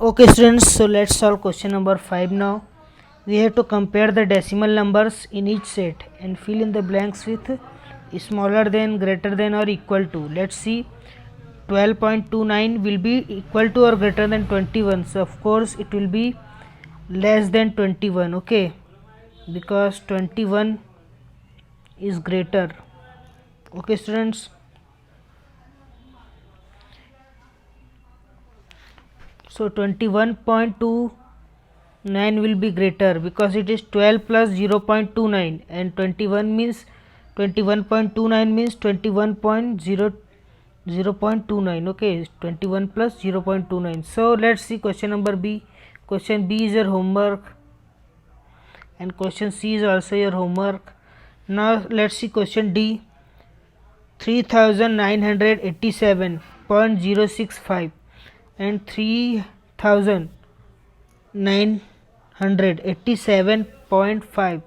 Okay students, so let's solve question number 5 now. We have to compare the decimal numbers in each set and fill in the blanks with smaller than, greater than or equal to. Let's see, 12.29 will be equal to or greater than 21. So of course it will be less than 21, okay, because 21 is greater. Okay students, so 21.29 will be greater because it is 12 plus 0.29 and 21 means 21.29 means 21.0.29. Okay, 21 plus 0.29. So let's see question number B. Question B is your homework and question C is also your homework. Now let's see question D. 3987.065 and 3987.5.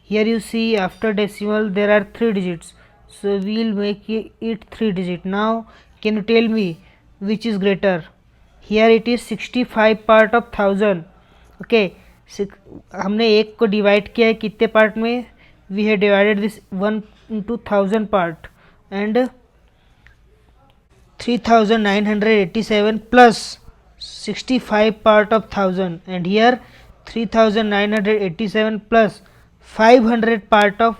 Here you see after decimal there are 3 digits, so we will make it 3 digit. Now can you tell me which is greater? Here it is 65 part of 1000. Okay, हमने एक को divide किया है कितने part में? We have divided this 1 into 1000 part and 3987 plus 65 part of 1000 and here 3987 plus 500 part of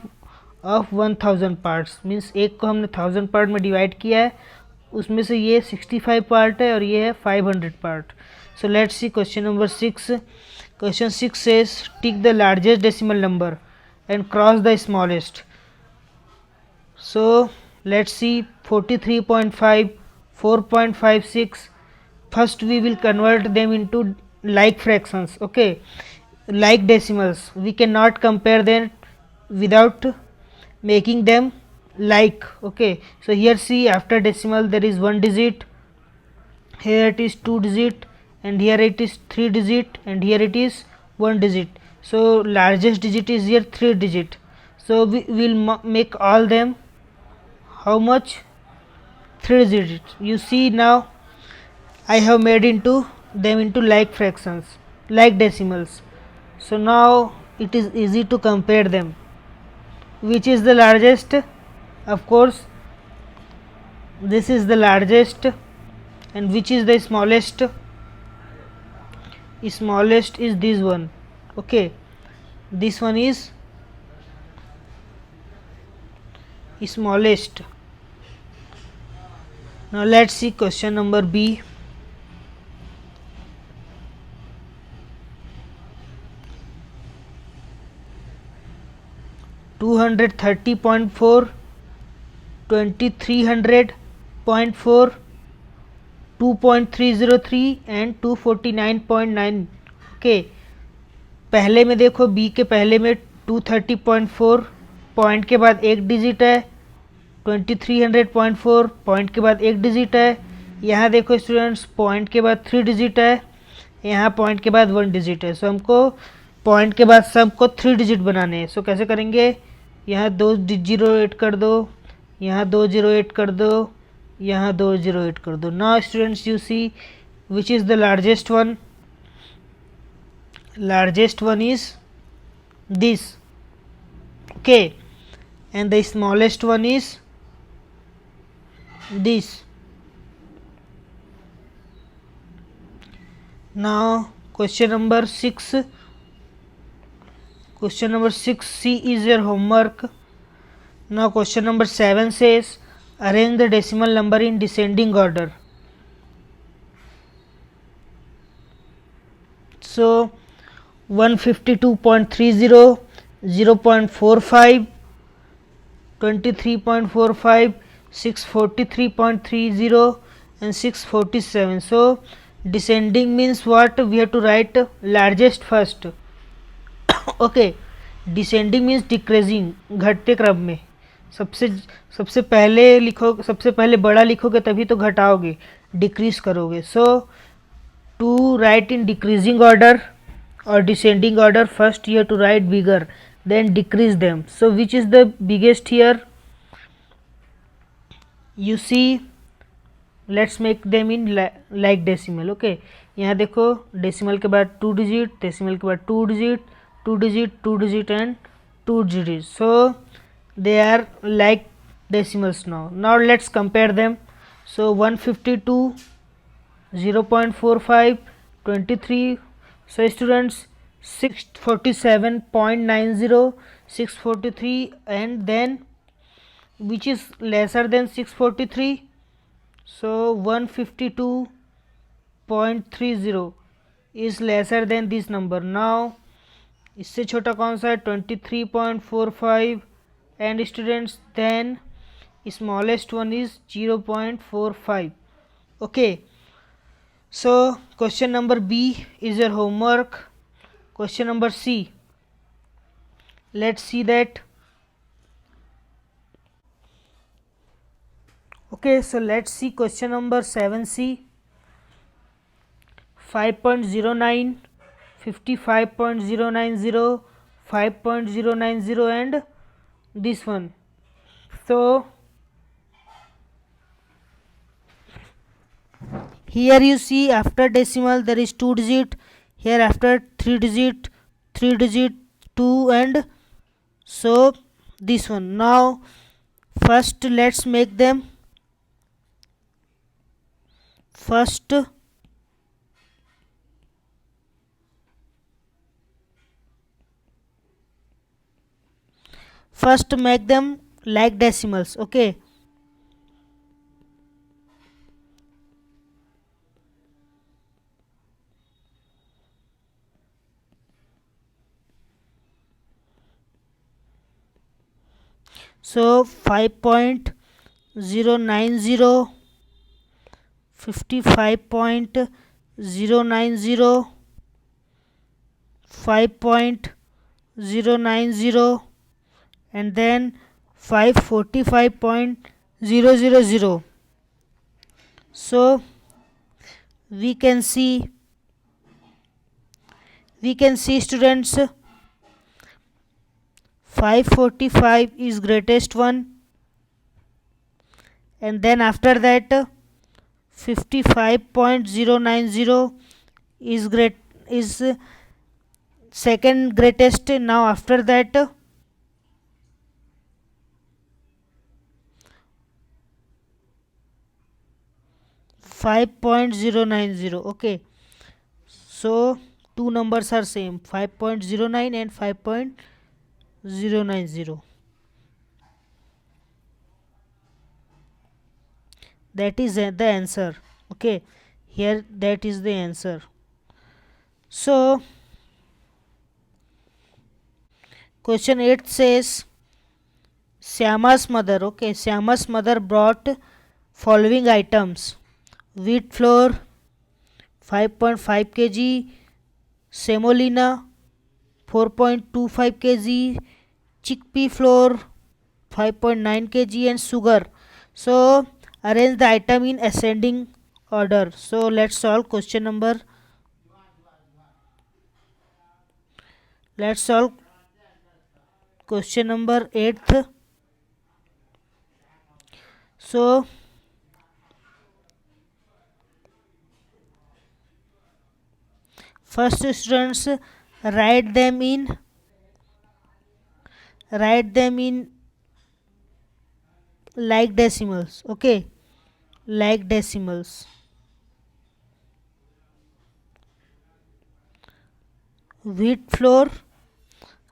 1000 parts means एक को हमने 1000 पार्ट में डिवाइड किया है, उसमें से ये 65 पार्ट है और ये है 500 part. So let's see question number 6. Question 6 says tick the largest decimal number and cross the smallest. So let's see 43.5, 4.56. First we will convert them into like fractions. Okay, like decimals. We cannot compare them without making them like. Okay, so here see after decimal there is 1 digit, here it is 2 digit and here it is 3 digit and here it is 1 digit. So largest digit is here 3 digit. So we will make all them how much? 3 digits. You see now I have made into them into like fractions, like decimals. So now it is easy to compare them. Which is the largest? Of course this is the largest. And which is the smallest? Smallest is this one. Okay, this one is smallest. Now let's see question number B. $230.4, $2300.4, 2.303 and 249.9. Okay, पहले में देखो B के पहले में 230.4 point के बाद एक digit है, 2300.4 पॉइंट के बाद एक डिजिट है. यहाँ देखो स्टूडेंट्स पॉइंट के बाद 3 डिजिट है, यहाँ पॉइंट के बाद 1 डिजिट है. सो हमको पॉइंट के बाद सबको 3 डिजिट बनाने हैं. सो कैसे करेंगे? यहाँ 2 जीरो ऐड कर दो, यहाँ 2 जीरो ऐड कर दो, यहाँ 2 जीरो ऐड कर दो. Now students you see which is the largest one. Largest one is this. Okay, and the smallest one is this. Now question number 6. Question number 6C is your homework. Now question number 7 says arrange the decimal number in descending order. So 152.30, 0.45, 23.45, 643.30 and 647. So descending means what? We have to write largest first. Okay, descending means decreasing, घटते क्रम में. सबसे पहले लिखो, सबसे पहले बड़ा लिखोगे तभी तो घटाओगे, डिक्रीज करोगे. So to write in decreasing order or descending order, first you have to write bigger, then decrease them. So which is the biggest here? You see let's make them in like decimal. Okay, यहाँ देखो decimal के बाद 2 digit, decimal के बाद 2 digit, 2 digit, 2 digit and 2 digit. So they are like decimals now. Now let's compare them. So 152, 0.45, 23. So students, 647.90, 643, and then which is lesser than 643? So 152.30 is lesser than this number. Now इससे छोटा कौन सा है? 23.45. and students, then smallest one is 0.45. okay, so question number B is your homework. Question number C, let's see that. okay, so let's see question number 7C. 5.09, 55.090, 5.090 and this one. So here you see after decimal there is 2 digit, here after 3 digit, 3 digit, 2, and so this one. Now first let's make them. First make them like decimals. okay, so 5.090, 55.090, 5.090, and then 545.000. so we can see students, 545 is greatest one, and then after that 55.090 is second greatest. Now after that 5.090. okay, so two numbers are same, 5.09 and 5.090. that is the answer. okay, here that is the answer. So question 8 says Syama's mother. okay, Syama's mother brought following items: wheat flour 5.5 kg, semolina 4.25 kg, chickpea flour 5.9 kg, and sugar. So arrange the item in ascending order. So let's solve question number. Let's solve question number 8th. So first students, write them in like decimals. okay, like decimals. Wheat flour,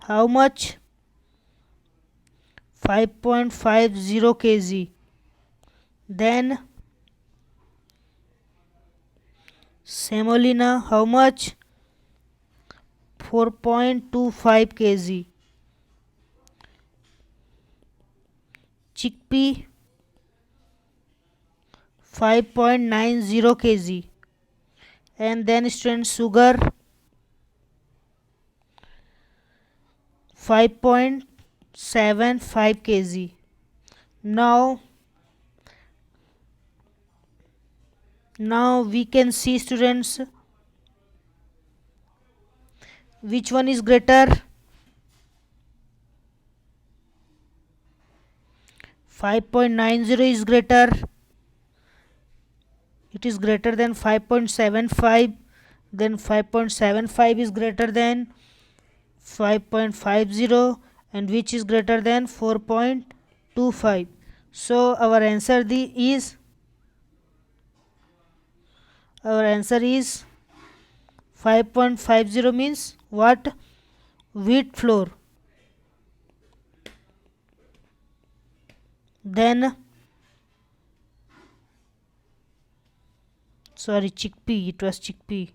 how much? 5.50 kg. Then semolina, how much? 4.25 kg. chickpea 5.90 kg. and then students, sugar 5.75 kg. now we can see students which one is greater. 5.90 is greater, it is greater than 5.75, then 5.75 is greater than 5.50, and which is greater than 4.25. So our answer is 5.50 means what? Wheat flour. Then sorry, chickpea, it was chickpea.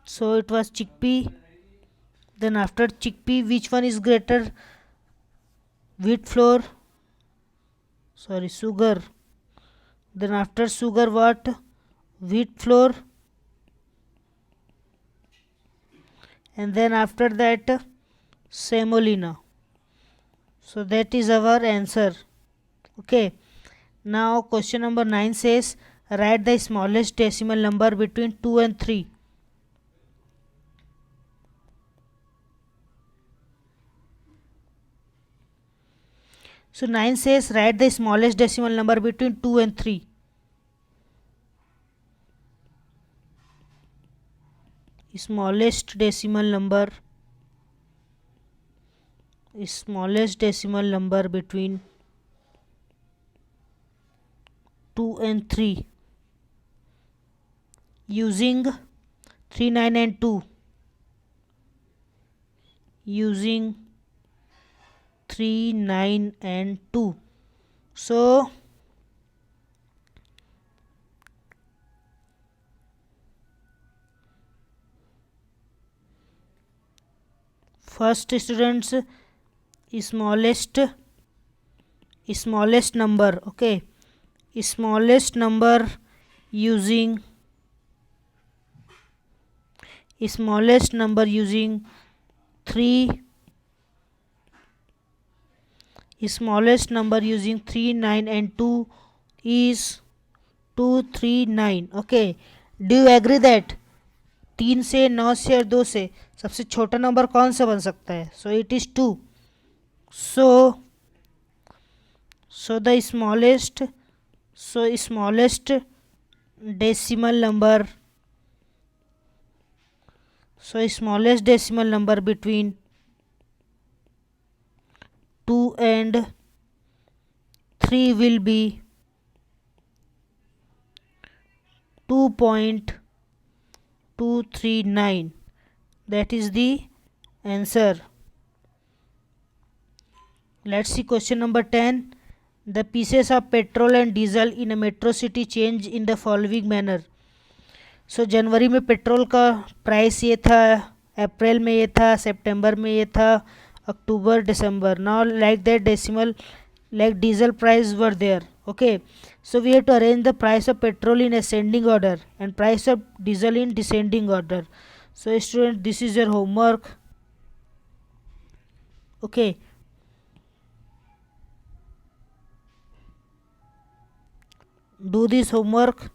So it was chickpea. Then after chickpea, which one is greater? Wheat flour, sorry, sugar. Then after sugar, what? Wheat flour. And then after that, semolina. So that is our answer. Okay. Now question number 9 says write the smallest decimal number between 2 and 3. So 9 says write the smallest decimal number between 2 and 3. Smallest decimal number between 2 and 3 using 3, 9 and 2. Using 3, 9 and 2. So first students, smallest number. Okay, smallest number using 3, smallest number using 3, 9 and 2 is 2, 3, 9. Okay, do you agree that 3 से 9 से और 2 से सबसे छोटा number कौन सा बन सकता है? So it is 2. So the smallest decimal number between 2 and 3 will be 2.239. That is the answer. Let's see question number 10. The pieces of petrol and diesel in a metro city change in the following manner. सो जनवरी में petrol का price ये था, अप्रैल में ये था, सितंबर में ये था, अक्टूबर, दिसंबर. Now like that decimal like diesel price were there. Okay, so we have to arrange the price of petrol in ascending order and price of diesel in descending order. So student, this is your homework. Okay, do this homework.